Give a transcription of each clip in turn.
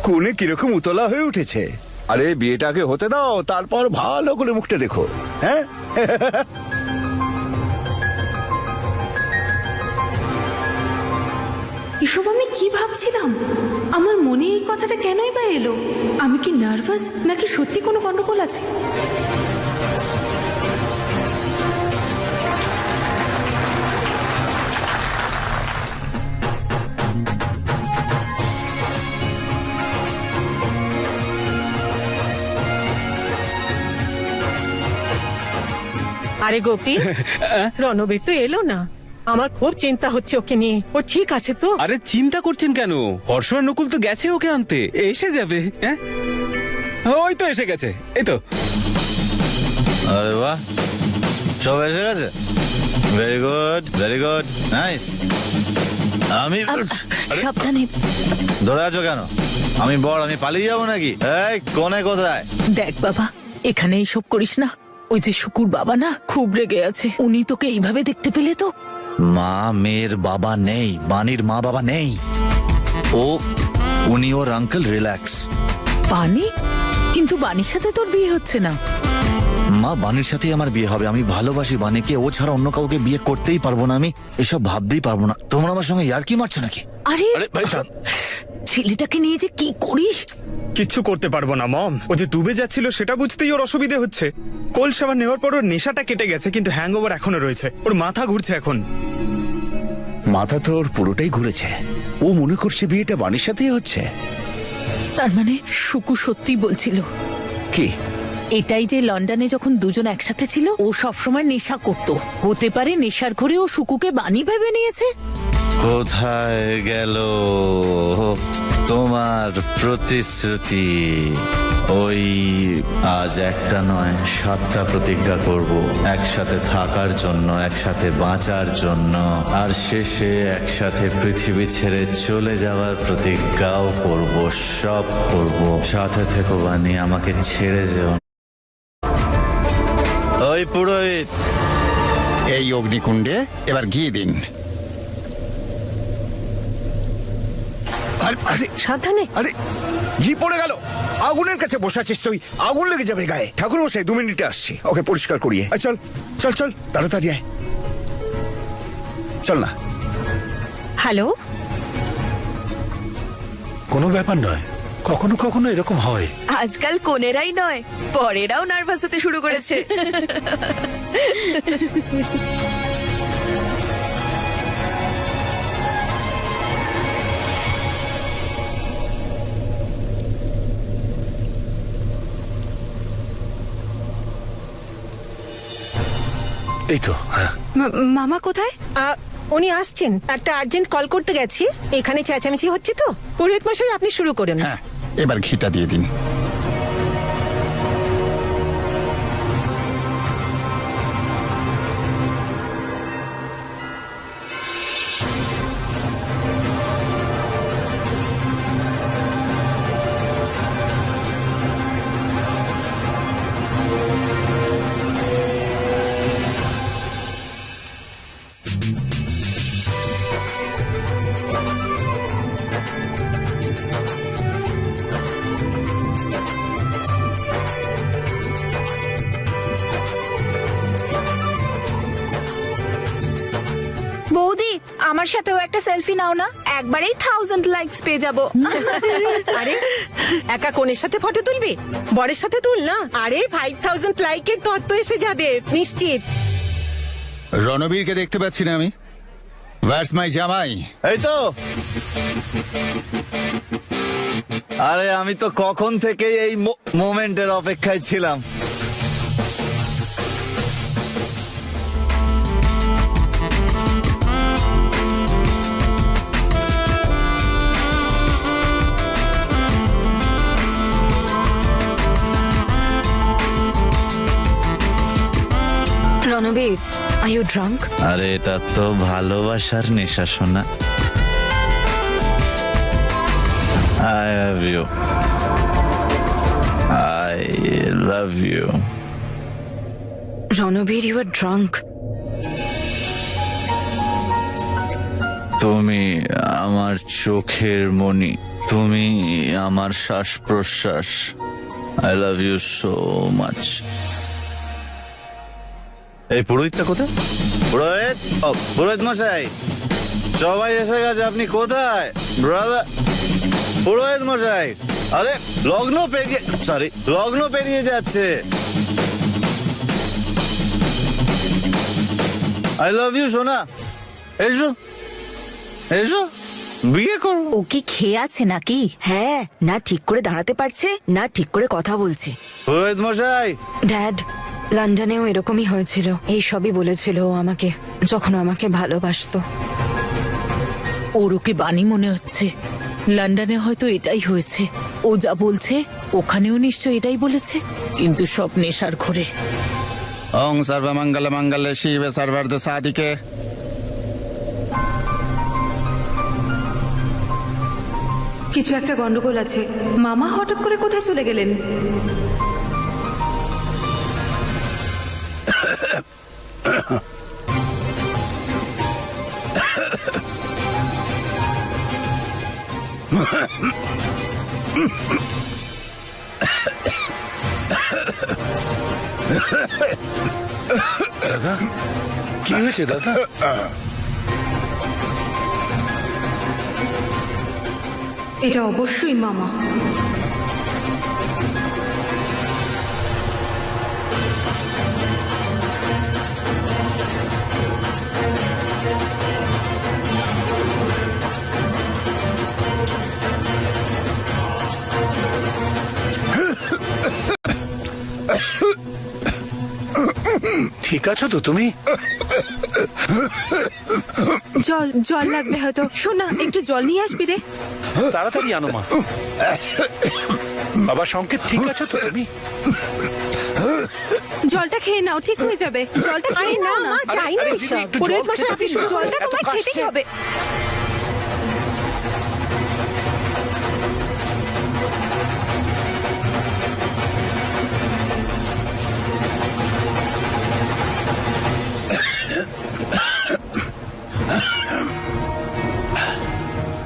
কোণে কিরকম উতলা হয়ে উঠেছে। আরে বিয়েটাকে হতে দাও, তারপর ভালো করে মুখটা দেখো। হ্যাঁ, এসব আমি কি ভাবছিলাম? আমার মনে এই কথাটা কেনই বা এলো? আমি কি নার্ভাস নাকি সত্যি কোনো গন্ডগোল আছে? আরে গোপী, রণবীর তো এলো না। আমার খুব চিন্তা হচ্ছে ওকে নিয়ে। ও ঠিক আছে তো? আরে চিন্তা করছেন কেন? হর্ষ আর নকুল তো গেছে ওকে আনতে, এসে যাবে। হ্যাঁ, ওই তো এসে গেছে, এই তো। আরে বাহ, সব এসে গেছে। Very good, very good, nice. আমি সাবধানে। ধরে আছো কেন? আমি বড়, আমি পালিয়ে যাবো নাকি? এই কোনে কোথায়? দেখ বাবা, এখানে এইসব করিস না। ওই যে শুকুর বাবা না, খুব রেগে আছে। উনি তোকে এইভাবে দেখতে পেলে তো। মা, মেয়ের বাবা নেই, বাণীর মা বাবা নেই। উনি ওর আঙ্কেল। রিল্যাক্স। বানি? কিন্তু বানির সাথে তোর বিয়ে হচ্ছে না। মা, বাণীর সাথেই আমার বিয়ে হবে। আমি ভালোবাসি বাণীকে, ও ছাড়া অন্য কাউকে বিয়ে করতেই পারবো না। আমি এসব ভাবতেই পারবো না। তোমরা আমার সঙ্গে ইয়ার্কি মারছো নাকি? আরে ভাই, ছেলেটাকে নিয়ে যে কি করিস? কিচ্ছু করতে পারবো না মম। ও যে ডুবে যাচ্ছিল সেটা বুঝতেই ওর অসুবিধে হচ্ছে। কোল সাবান নেওয়ার পর ওর নেশাটা কেটে গেছে, কিন্তু হ্যাংওভার এখনো রয়েছে। ওর মাথা ঘুরছে এখন। মাথা তো ওর পুরোটাই ঘুরেছে। ও মনে করছে বিয়েটা বাণীর সাথেই হচ্ছে। তার মানে শুকু সত্যি বলছিল কি? এটাই যে লন্ডনে যখন দুজন একসাথে ছিল, ও সবসময় নেশা করত। হতে পারে নেশার ঘরে ও শুকুকে বানি ভেবে নিয়েছে। কোথায় গেল তোমার প্রতিশ্রুতি? ওই আজ একটা নয় 7টা প্রতিজ্ঞা করব, একসাথে থাকার জন্য, একসাথে বাঁচার জন্য, আর শেষে একসাথে পৃথিবী ছেড়ে চলে যাওয়ার প্রতিজ্ঞাও করব। সব করব। সাথে থেকো বানি, আমাকে ছেড়ে যেও। ওই পুরোহিত, এই অগ্নিকুণ্ডে এবার ঘি দিন। আরে সাবধানে। আরে, ঘি পড়ে গেল। আগুনের কাছে বসে আছিস তুই, আগুন লেগে যাবে গায়ে। ঠাকুর মশাই 2 মিনিটে আসছি, ওকে পরিষ্কার করিয়ে। চল চল চল, তাড়াতাড়ি আয়। চল না। হ্যালো, কোনো ব্যাপার নয়, কখনো কখনো এরকম হয়। আজকাল কোনেরাই নয়, পরেরাও নার্ভাস হতে শুরু করেছে। এই তো, হ্যাঁ। মামা কোথায়? উনি আসছেন। একটা আর্জেন্ট কল করতে গেছি। এখানে চেঁচামেচি হচ্ছে তো। পুরোহিত মশাই, আপনি শুরু করুন। হ্যাঁ, এবার ঘিটা দিয়ে দিন। বৌদি, আমার সাথেও একটা সেলফি নাও না, একবারেই 1000 লাইকস পেয়ে যাবো। আরে, একা কোণের সাথে ফটো তুলবি? বরের সাথে তুল না। আরে 5000 লাইকের তত্ত্ব এসে যাবে নিশ্চিত। রণবীরকে দেখতে পাচ্ছি না আমি। হোয়াটস মাই জামাই? এই তো। আরে আমি তো কখন থেকে এই মোমেন্টের অপেক্ষায় ছিলাম। Ranbir, are you drunk? আরে এটা তো ভালোবাসার নেশা, শোনা। I love you. I love you. Ranbir, you are drunk. তুমি আমার চোখের মণি, তুমি আমার শ্বাস প্রশ্বাস। I love you so much. এই পুরোহিতটা কোথায়? পুরোহিত, ও পুরোহিত মশাই, সবাই এসে গেছে, আপনি কোথায়? ব্রাদার পুরোহিত মশাই, আরে লগ্ন পেরিয়ে যাচ্ছে। আই লাভ ইউ সোনা, এসো এসো, বিয়ে করবো। ও কি খেয়ে আছে নাকি? হ্যাঁ, না ঠিক করে দাঁড়াতে পারছে, না ঠিক করে কথা বলছে। পুরোহিত মশাই, ড্যাড, লন্ডনেও এরকমই হয়েছিল। এই সবই বলেছিল ও আমাকে, যখন ও আমাকে ভালোবাসতো। ওর ওকে বানি মনে হচ্ছে। লন্ডনে হয়তো এটাই হয়েছে। ও যা বলছে ওখানেও নিশ্চয় এটাই বলেছে, কিন্তু সব নেশার ঘরে। ওং সর্বমঙ্গল মঙ্গলে শিবে সর্বার্থ সাধিকে। কিছু একটা গন্ডগোল আছে। মামা হঠাৎ করে কোথায় চলে গেলেন? দাদা, কি হয়েছে দাদা? এটা অবশ্যই মামা। ঠিক আছো তো তুমি? জল জল লাগবে হয়তো। শোন না, একটু জল নিয়ে আসবি রে। তাড়াতাড়ি আনো মা। বাবা সংকেত, ঠিক আছো তো তুমি? জলটা খেয়ে নাও, ঠিক হয়ে যাবে। জলটা খেয়ে নাও না। চাই না এসব। একটু জল পুরোহিত মশাই, খেতে আপনি দিস না। জলটা এত তোমায় কাশছে। খেতেই হবে।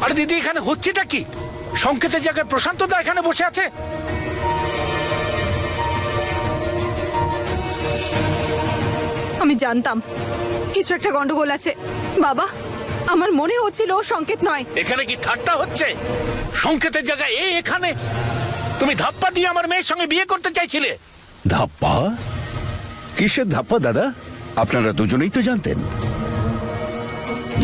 আরে দিদি, এখানে হচ্ছেটা কি? সংকেতের জায়গায় প্রশান্ত দা এখানে বসে আছে। আমি জানতাম কিছু একটা গন্ডগোল আছে। বাবা, আমার মনে হচ্ছিল ও সংকেত নয়। এখানে কি ঠাট্টা হচ্ছে? সংকেতের জায়গায় এখানে তুমি ধাপ্পা দিয়ে আমার মেয়ের সঙ্গে বিয়ে করতে চাইছিলে। ধাপ্পা? কিসের ধাপ্পা দাদা? আপনারা দুজনেই তো জানতেন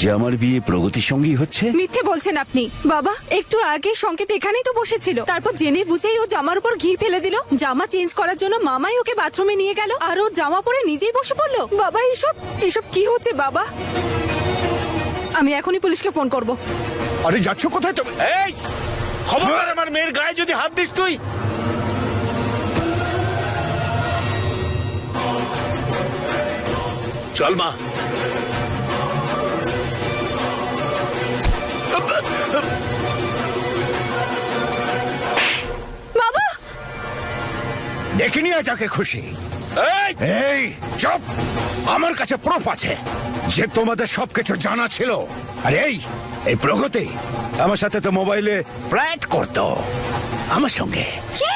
যে আমার বিয়ে প্রগতির সঙ্গেই হচ্ছে। মিথ্যে বলছেন আপনি। বাবা, একটু আগে সংকেত এখানেই তো বসেছিল। তারপর জেনে বুঝেই ও জামার উপর ঘি ফেলে দিল। জামা চেঞ্জ করার জন্য মামাই ওকে বাথরুমে নিয়ে গেল, আর ও জামা পরে নিজেই বসে পড়লো। বাবা, এসব কি হচ্ছে বাবা? আমি এখনই পুলিশকে ফোন করব। আরে যাচ্ছ কোথায় তুমি? এই খবরদার আমার মেয়ের গায়ে যদি হাত দিস তুই। চল মা। বাবা, দেখিনি যাকে খুশি। এই এই চুপ! আমার কাছে প্রুফ আছে যে তোমাদের সবকিছু জানা ছিল। আর এই প্রগতি আমার সাথে তো মোবাইলে ফ্ল্যাট করতো আমার সঙ্গে। কি?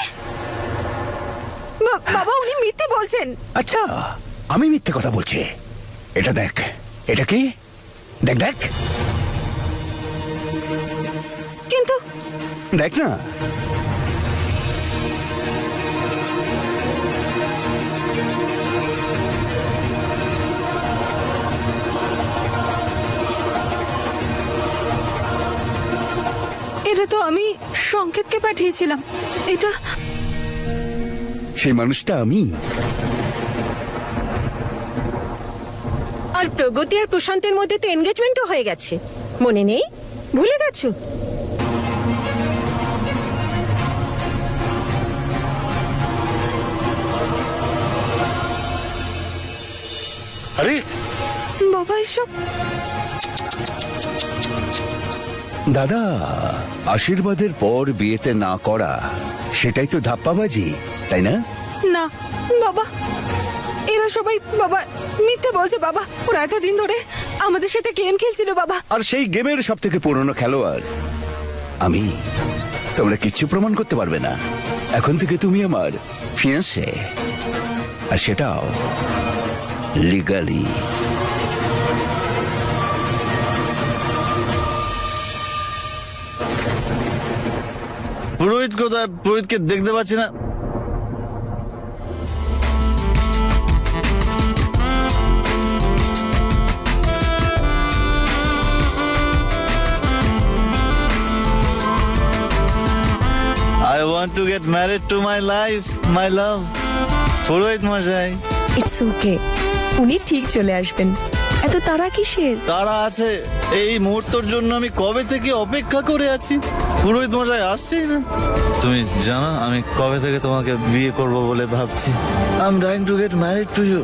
বাবা, উনি মিথ্যে বলছেন। আচ্ছা, আমি মিথ্যে কথা বলছি? এটা দেখ। এটা কি? দেখ দেখ, কিন্তু দেখ না। এটা তো আমি সংকেতকে পাঠিয়েছিলাম। এটা সেই মানুষটা আমি। আর প্রগতি আর প্রশান্তের মধ্যে তো এনগেজমেন্টও হয়ে গেছে, মনে নেই? ভুলে গেছো? আরে বাবা, এসব দাদা, আশীর্বাদের পর বিয়েতে না করা সেটাই তো ধাপ্পাবাজি, তাই না? না বাবা, এরা সবাই বাবা মিথ্যে বলছে। বাবা, ওরা এতদিন ধরে আমাদের সাথে গেম খেলছিল বাবা। আর সেই গেমের সব থেকে পুরনো খেলোয়াড় আমি। তোমরা কিচ্ছু প্রমাণ করতে পারবে না। এখন থেকে তুমি আমার ফিয়ান্সে, আর সেটাও লিগালি। পুরোহিত কোথায়? পুরোহিতকে দেখতে পাচ্ছি না। I want to get married to my life, my love. পুরোহিত মশাই। ইটস ওকে, উনি ঠিক চলে আসবেন। এত তারা কিসের? তারা আছে, এই মুহূর্তের জন্য আমি কবে থেকে অপেক্ষা করে আছি। পুরোহিত মশাই আসছেই না। তুমি জানো আমি কবে থেকে তোমাকে বিয়ে করব বলে ভাবছি। I am trying to get married to you.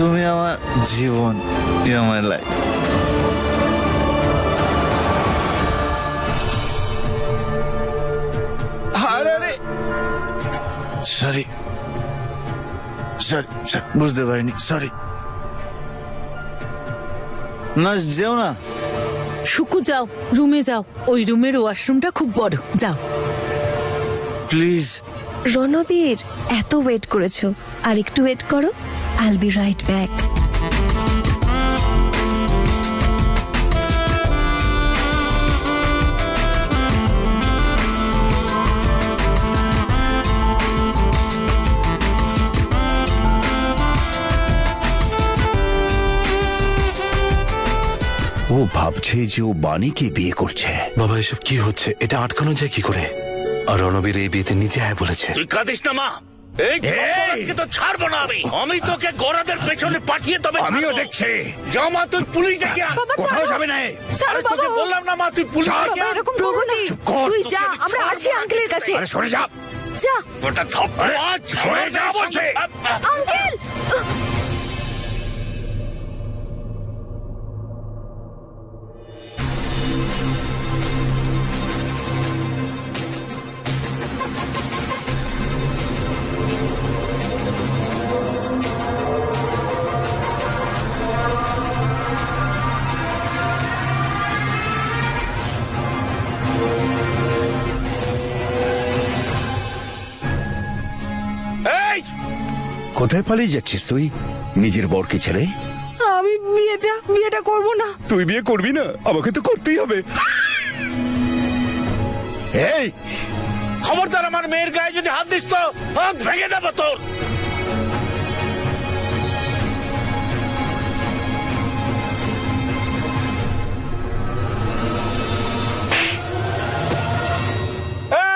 তুমি আমার জীবন, you are my life. Sorry sorry, বুঝতে পারিনি, সরি। না যেও না। শুকু যাও, রুমে যাও। ওই রুমের ওয়াশরুমটা খুব বড়, যাও। প্লিজ। রণবীর, এত ওয়েট করেছো, আর একটু ওয়েট করো, I will be right back. ও ভাবছে যে ও বাণীকে বিয়ে করছে। বাবা এসব কি হচ্ছে? এটা আটকানো যায় কি করে? আর রণবীর এই বিয়েতে নিজে হ্যাঁ বলেছে। তুই কাঁদিস না মা, এই আজকে তো ছাড়বো না আমি। আমি তোকে গোরাদের পেছনে পাঠিয়ে তবে আমিও দেখছি। যাও মা, তুই পুলিশ ডেকে আন। বাবা, কোথাও ছাড়ো। যাবে না। ছাড়ো আরে বাবা। তোকে বললাম না মা, তুই পুলিশ ছাড়ো ডেকে বাবা, আন। এরকম করো না। চুপ কর। তুই যা, আমরা আছি আঙ্কেলের কাছে। আরে সরে যা। যা ওটা থাপ্পড় আজ সরে যা বলছে। আঙ্কেল। এই কোথায় পালিয়ে যাচ্ছিস তুই নিজের বরকে ছেড়ে? আমি বিয়েটা করব না। তুই বিয়ে করবি না? আমাকে তো করতেই হবে। এই খবরদার আমার মেয়ের গায়ে যদি হাত দিস তো হাত ভেঙে দেবো তোর।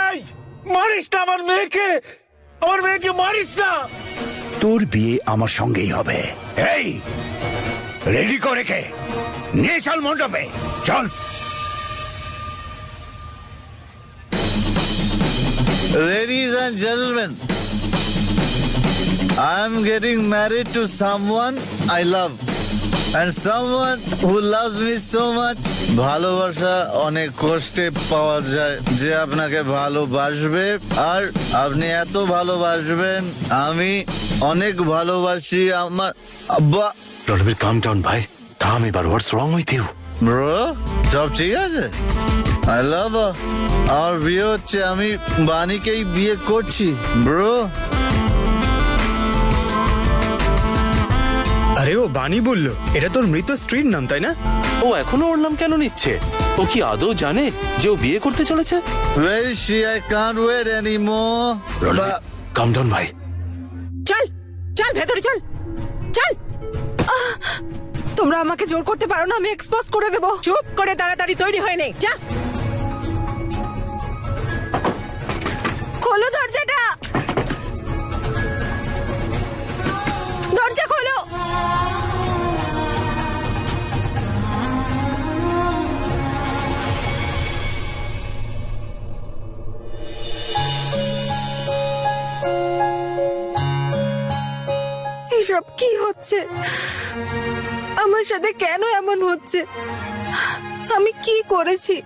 এই মারিস না আমার মেয়েকে, আমার মেয়েকে মারিস না। তোর বিয়ে আমার সঙ্গেই হবে। এই রেডি করে কে নিয়ে চল মণ্ডপে, চল। Ladies and gentlemen, I am getting married to someone I love and someone who loves me so much. ভালোবাসা অনেক কষ্টে পাওয়া যায়। যে আপনাকে ভালোবাসবে আর আপনি এত ভালোবাসবেন, আমি অনেক ভালোবাসি আমার আব্বা। রণবীর কাম ডাউন ভাই, থাম এবার। হোয়াটস রং উইথ ইউ? ব্রো সব ঠিক আছে? আই লাভ আমার বিয়ে হচ্ছে, আমি বাণীকেই বিয়ে করছি ব্রো। আরে ও বাণী বললো এটা তোর মৃত স্ত্রীর নাম, তাই না? ও এখনো ওর নাম কেন নিচ্ছে? ও কি আদৌ জানে যে ও বিয়ে করতে চলেছে? Where is she? I can't wait anymore. Ranbir calm down ভাই। চল চল ভেতরে চল, চল। তোমরা আমাকে জোর করতে পারো না, আমি এক্সপোজ করে দেবো। চুপ করে তাড়াতাড়ি তৈরি হয়ে নে, যা। খোলো দরজাটা, দরজা খোলো। এসব কি হচ্ছে? আমার সাথে কেন এমন হচ্ছে? আমি কি করেছি?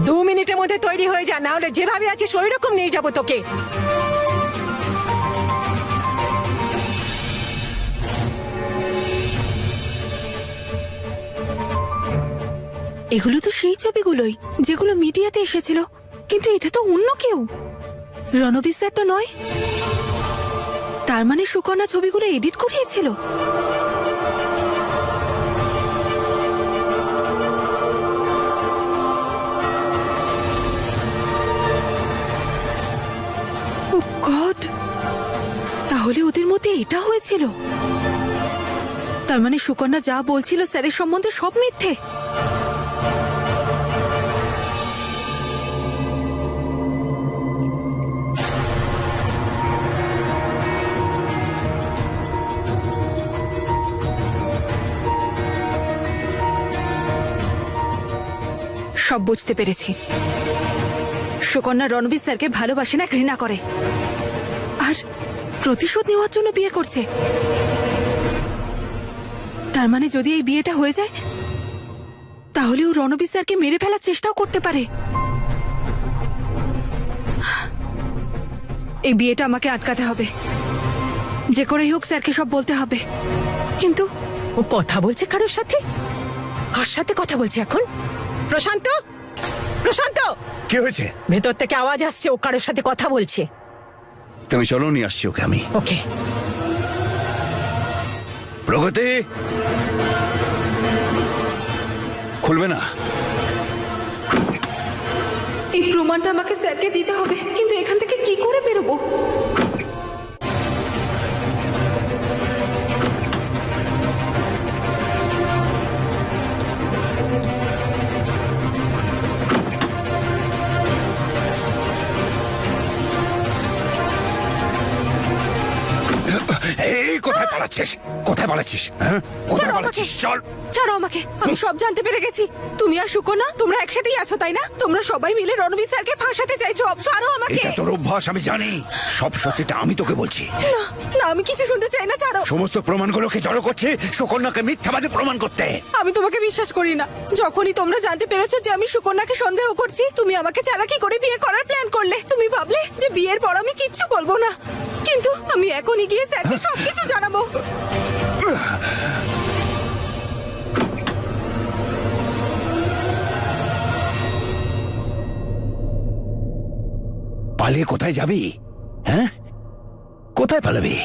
দু মিনিটের মধ্যে তৈরি হয়ে যা, না হলে যেভাবে আছিস ওই রকম নিয়ে যাবো তোকে। এগুলো তো সেই ছবিগুলোই যেগুলো মিডিয়াতে এসেছিল, কিন্তু এটা তো অন্য কেউ। রণবীর স্যার তো নয়। তার মানে সুকন্যা ছবিগুলো এডিট করিয়েছিল। ও গড, তাহলে ওদের মধ্যে এটা হয়েছিল। তার মানে সুকন্যা যা বলছিল স্যারের সম্বন্ধে সব মিথ্যে। সব বুঝতে পেরেছি। সুকন্যা রণবীর স্যারকে ভালোবাসে না, ঘৃণা করে, আর প্রতিশোধ নেওয়ার জন্য বিয়ে করছে। তার মানে যদি এই বিয়েটা হয়ে যায় তাহলে ও রণবীর স্যারকে মেরে ফেলার চেষ্টাও করতে পারে। এই বিয়েটা আমাকে আটকাতে হবে, যে করেই হোক স্যারকে সব বলতে হবে। কিন্তু ও কথা বলছে কারোর সাথে? কার সাথে কথা বলছে এখন? প্রশান্ত, প্রশান্ত, কি হয়েছে? ভেতর থেকে আওয়াজ আসছে ও কারোর সাথে কথা বলছে। তুমি চলো, নিয়ে আসছি ওকে আমি। ওকে। প্রগতি, খুলবে না। এই প্রমাণটা আমাকে স্যারকে দিতে হবে, কিন্তু এখান থেকে কি করে বেরোবো? এই কোথায় পালাচ্ছিস? কোথায় পালাচ্ছিস? হ্যাঁ, কোথায় ছাড়ো পালাচ্ছিস? আমাকে। চল। ছাড়ো আমাকে, আমি সব জানতে পেরে গেছি। তুমি আর সুকন্যা তোমরা একসাথেই আছো, তাই না? তোমরা সবাই মিলে রণবীর স্যারকে ফাঁসাতে চাইছো। ছাড়ো আমাকে। এটা তোর অভ্যাস, আমি জানি। সব সত্যিটা আমি তোকে বলছি। না না, আমি কিছু শুনতে চাই না, ছাড়ো। সমস্ত প্রমাণগুলোকে জড়ো করছে সুকন্যাকে মিথ্যাবাদী প্রমাণ করতে। আমি তোমাকে বিশ্বাস করি না। যখনই তোমরা জানতে পেরেছো যে আমি সুকন্যাকে সন্দেহ করছি, তুমি আমাকে চালাকি করে বিয়ে করার প্ল্যান করলে। তুমি ভাবলে যে বিয়ের পর আমি কিচ্ছু বলবো না, কিন্তু আমি এখনই গিয়ে স্যারকে সবকিছু জানাবো। পালিয়ে কোথায় যাবি? হ্যাঁ, কোথায় পালাবি?